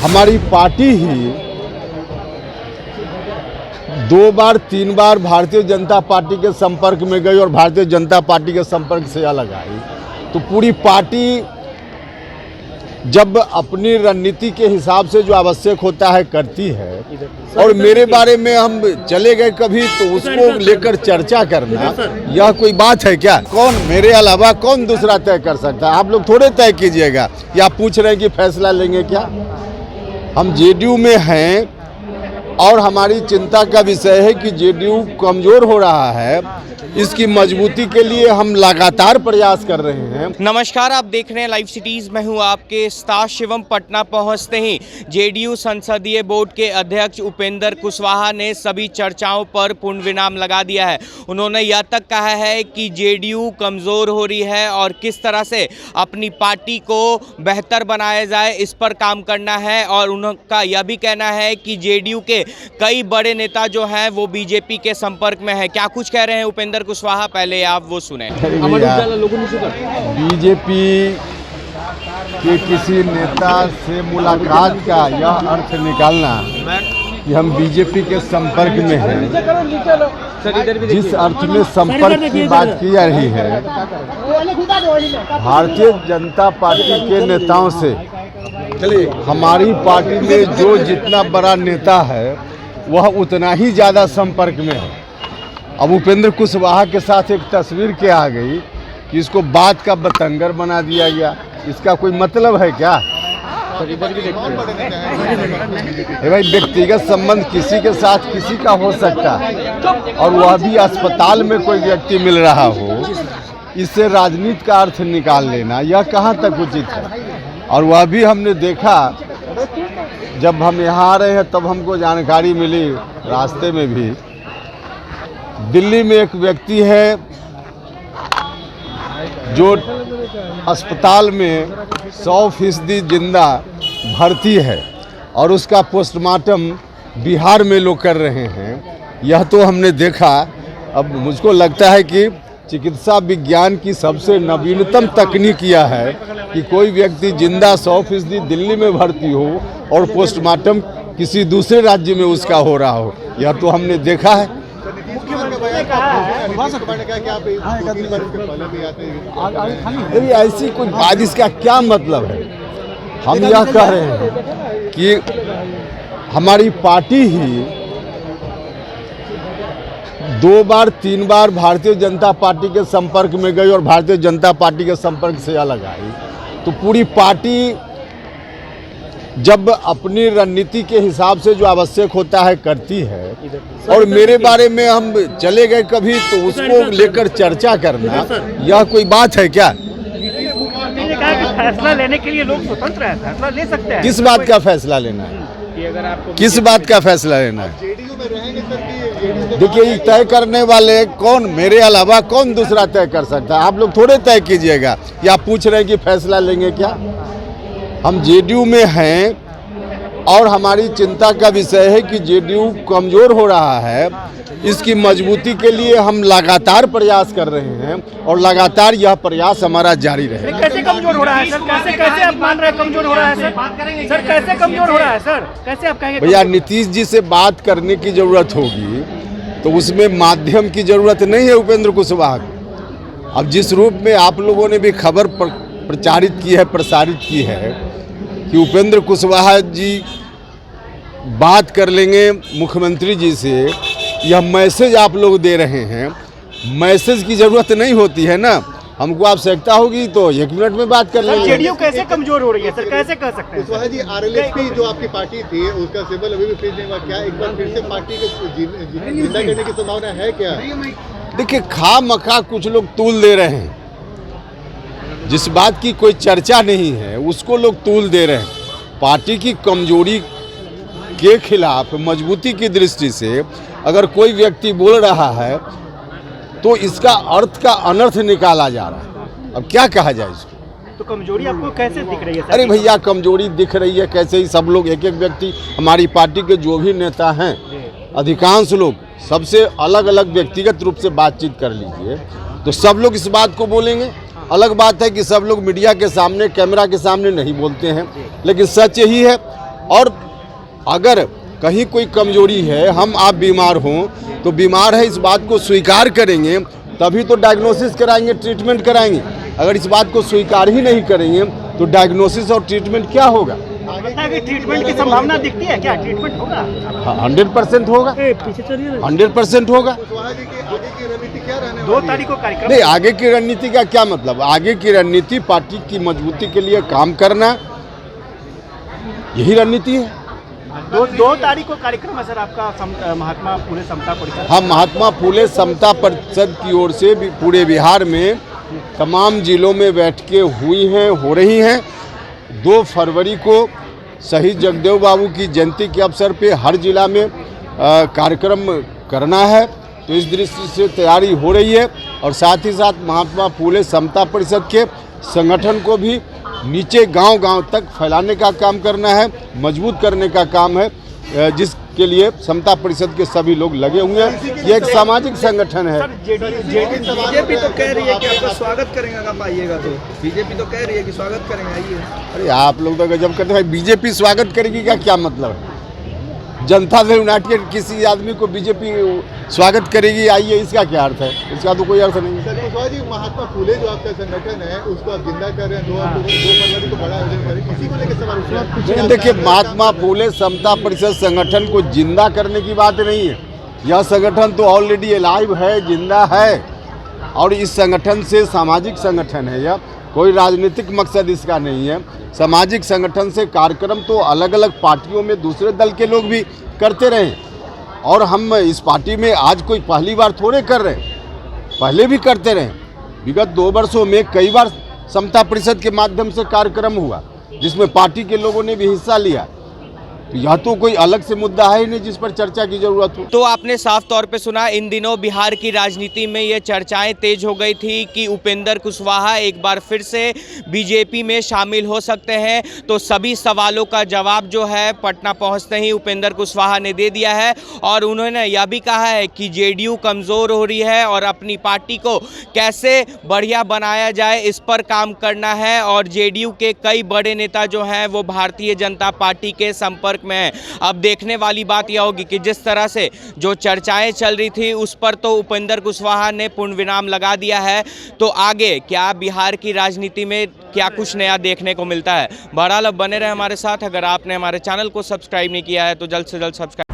हमारी पार्टी ही 2 बार 3 बार भारतीय जनता पार्टी के संपर्क में गई और भारतीय जनता पार्टी के संपर्क से अलग आई, तो पूरी पार्टी जब अपनी रणनीति के हिसाब से जो आवश्यक होता है करती है। और मेरे बारे में हम चले गए कभी तो उसको लेकर चर्चा करना यह कोई बात है क्या? कौन मेरे अलावा कौन दूसरा तय कर सकता है? आप लोग थोड़े तय कीजिएगा या पूछ रहे हैं कि फैसला लेंगे क्या? हम जेडीयू में हैं और हमारी चिंता का विषय है कि जेडीयू कमजोर हो रहा है। इसकी मजबूती के लिए हम लगातार प्रयास कर रहे हैं। नमस्कार, आप देख रहे हैं लाइव सिटीज। मैं हूं आपके साथ शिवम। पटना पहुंचते ही जेडीयू संसदीय बोर्ड के अध्यक्ष उपेंद्र कुशवाहा ने सभी चर्चाओं पर पूर्ण विराम लगा दिया है। उन्होंने यह तक कहा है कि जेडीयू कमज़ोर हो रही है और किस तरह से अपनी पार्टी को बेहतर बनाया जाए इस पर काम करना है। और उनका यह भी कहना है कि जेडीयू के कई बड़े नेता जो हैं वो बीजेपी के संपर्क में है। क्या कुछ कह रहे हैं उपेंद्र कुशवाहा, पहले आप वो सुने। बीजेपी के किसी नेता से मुलाकात का यह अर्थ निकालना कि हम बीजेपी के संपर्क में हैं, जिस अर्थ में संपर्क की बात की जा रही है, भारतीय जनता पार्टी के नेताओं से हमारी पार्टी में जो जितना बड़ा नेता है वह उतना ही ज़्यादा संपर्क में है। अब उपेंद्र कुशवाहा के साथ एक तस्वीर क्या आ गई कि इसको बात का बतंगर बना दिया गया। इसका कोई मतलब है क्या? भाई, व्यक्तिगत संबंध किसी के साथ किसी का हो सकता है और वह भी अस्पताल में कोई व्यक्ति मिल रहा हो, इससे राजनीति का अर्थ निकाल लेना यह कहाँ तक उचित है? और वह भी हमने देखा, जब हम यहाँ आ रहे हैं तब हमको जानकारी मिली रास्ते में भी, दिल्ली में एक व्यक्ति है जो अस्पताल में 100% जिंदा भर्ती है और उसका पोस्टमार्टम बिहार में लोग कर रहे हैं। यह तो हमने देखा। अब मुझको लगता है कि चिकित्सा विज्ञान की सबसे नवीनतम तकनीक यह है कि कोई व्यक्ति जिंदा 100% दिल्ली में भर्ती हो और पोस्टमार्टम किसी दूसरे राज्य में उसका हो रहा हो। यह तो हमने देखा है। ऐसी कोई बात, इसका क्या मतलब है? हम यह कह रहे हैं कि हमारी पार्टी ही 2 बार 3 बार भारतीय जनता पार्टी के संपर्क में गई और भारतीय जनता पार्टी के संपर्क से अलग आई, तो पूरी पार्टी जब अपनी रणनीति के हिसाब से जो आवश्यक होता है करती है। और मेरे बारे में हम चले गए कभी तो उसको लेकर चर्चा करना यह कोई बात है क्या? फैसला लेने के लिए लोग स्वतंत्र हैं, फैसला ले सकते हैं। किस बात का फैसला लेना है? किस बात का फैसला लेना है? देखिए, तय करने वाले कौन, मेरे अलावा कौन दूसरा तय कर सकता है? आप लोग थोड़े तय कीजिएगा या पूछ रहे हैं कि फैसला लेंगे क्या? हम जेडीयू में हैं और हमारी चिंता का विषय है कि जेडीयू कमजोर हो रहा है। इसकी मजबूती के लिए हम लगातार प्रयास कर रहे हैं और लगातार यह प्रयास हमारा जारी रहेगा। कैसे कमजोर हो रहा है सर? कैसे आप मान रहे हैं कमजोर हो रहा है सर? सर कैसे कमजोर हो रहा है सर? कैसे आप कहेंगे? भैया, नीतीश जी से बात करने की जरूरत होगी तो उसमें माध्यम की जरूरत नहीं है उपेंद्र कुशवाहा को। अब जिस रूप में आप लोगों ने भी खबर प्रचारित की है, प्रसारित की है कि उपेंद्र कुशवाहा जी बात कर लेंगे मुख्यमंत्री जी से, यह मैसेज आप लोग दे रहे हैं। मैसेज की ज़रूरत नहीं होती है ना, हमको आवश्यकता होगी तो 1 मिनट में बात कर लेंगे। जेडीयू कैसे कमजोर हो रही है सर? कैसे कह सकते हैं? कुशवाहा जी, आरएलएसपी जो आपकी पार्टी थी उसका सिंबल अभी भी फ्रीज नहीं हुआ, क्या एक बार फिर से पार्टी को जिंदा करने की संभावना है क्या? देखिए, खामखा कुछ लोग तूल दे रहे हैं, जिस बात की कोई चर्चा नहीं है उसको लोग तूल दे रहे हैं। पार्टी की कमजोरी के खिलाफ मजबूती की दृष्टि से अगर कोई व्यक्ति बोल रहा है तो इसका अर्थ का अनर्थ निकाला जा रहा है। अब क्या कहा जाए इसको? तो कमजोरी आपको कैसे दिख रही है सर? अरे भैया, कमजोरी दिख रही है कैसे? ही सब लोग, एक एक व्यक्ति, हमारी पार्टी के जो भी नेता हैं, अधिकांश लोग सबसे अलग अलग व्यक्तिगत रूप से बातचीत कर लीजिए तो सब लोग इस बात को बोलेंगे। अलग बात है कि सब लोग मीडिया के सामने, कैमरा के सामने नहीं बोलते हैं, लेकिन सच यही है और अगर कहीं कोई कमजोरी है, हम आप बीमार हों तो बीमार है इस बात को स्वीकार करेंगे तभी तो डायग्नोसिस कराएंगे, ट्रीटमेंट कराएंगे। अगर इस बात को स्वीकार ही नहीं करेंगे तो डायग्नोसिस और ट्रीटमेंट क्या होगा? ट्रीटमेंट की संभावना दिखती है क्या? ट्रीटमेंट होगा? 100% होगा, 100% होगा। कुशवाहा जी की आगे की रणनीति क्या रहने 2 तारीख को कार्यक्रम। नहीं, आगे की रणनीति का क्या मतलब? आगे की रणनीति पार्टी की मजबूती के लिए काम करना, यही रणनीति है। 2 तारीख को कार्यक्रम है सर आपका महात्मा फुले समता परिषद। हम महात्मा फुले समता परिषद की ओर से भी पूरे बिहार में तमाम जिलों में बैठकें हुई हैं, हो रही हैं। 2 फरवरी को शहीद जगदेव बाबू की जयंती के अवसर पे हर जिला में कार्यक्रम करना है, तो इस दृष्टि से तैयारी हो रही है। और साथ ही साथ महात्मा फुले समता परिषद के संगठन को भी नीचे गांव-गांव तक फैलाने का काम करना है, मजबूत करने का काम है, जिसके लिए समता परिषद के सभी लोग लगे हुए हैं। ये एक सामाजिक संगठन है। बीजेपी तो कह रही है कि आपका स्वागत करेंगे अगर आप आइएगा तो। बीजेपी तो कह रही है कि स्वागत करेंगे, आइए। अरे आप लोग तो गजब करते हैं। बीजेपी स्वागत करेगी का क्या मतलब है? जनता दल यूनाइटेड किसी आदमी को बीजेपी स्वागत करेगी आइए, इसका क्या अर्थ है? इसका तो कोई अर्थ नहीं। सर कुशवाहा जी, महात्मा फुले जो आपका संगठन है उसको आप जिंदा कर रहे हैं, 2 फरवरी को बड़ा आयोजन कर रहे हैं, इसी को लेकर सवाल उठ रहा है। देखिए, महात्मा फुले समता परिषद संगठन को जिंदा करने की बात नहीं है। यह संगठन तो ऑलरेडी अलाइव है, जिंदा है। और इस संगठन से सामाजिक संगठन है, यह कोई राजनीतिक मकसद इसका नहीं है। सामाजिक संगठन से कार्यक्रम तो अलग अलग पार्टियों में दूसरे दल के लोग भी करते रहे, और हम इस पार्टी में आज कोई पहली बार थोड़े कर रहे हैं, पहले भी करते रहे। विगत 2 वर्षों में कई बार समता परिषद के माध्यम से कार्यक्रम हुआ जिसमें पार्टी के लोगों ने भी हिस्सा लिया। तो यह तो कोई अलग से मुद्दा है ही नहीं जिस पर चर्चा की जरूरत हो। तो आपने साफ तौर पे सुना, इन दिनों बिहार की राजनीति में ये चर्चाएं तेज हो गई थी कि उपेंद्र कुशवाहा एक बार फिर से बीजेपी में शामिल हो सकते हैं। तो सभी सवालों का जवाब जो है पटना पहुंचते ही उपेंद्र कुशवाहा ने दे दिया है, और उन्होंने यह भी कहा है कि जेडीयू कमज़ोर हो रही है और अपनी पार्टी को कैसे बढ़िया बनाया जाए इस पर काम करना है। और जेडीयू के कई बड़े नेता जो हैं वो भारतीय जनता पार्टी के संपर्क में है। अब देखने वाली बात यह होगी कि जिस तरह से जो चर्चाएं चल रही थी उस पर तो उपेंद्र कुशवाहा ने पूर्ण विराम लगा दिया है, तो आगे क्या बिहार की राजनीति में क्या कुछ नया देखने को मिलता है? बहरहाल अब बने रहे हमारे साथ। अगर आपने हमारे चैनल को सब्सक्राइब नहीं किया है तो जल्द से जल्द सब्सक्राइब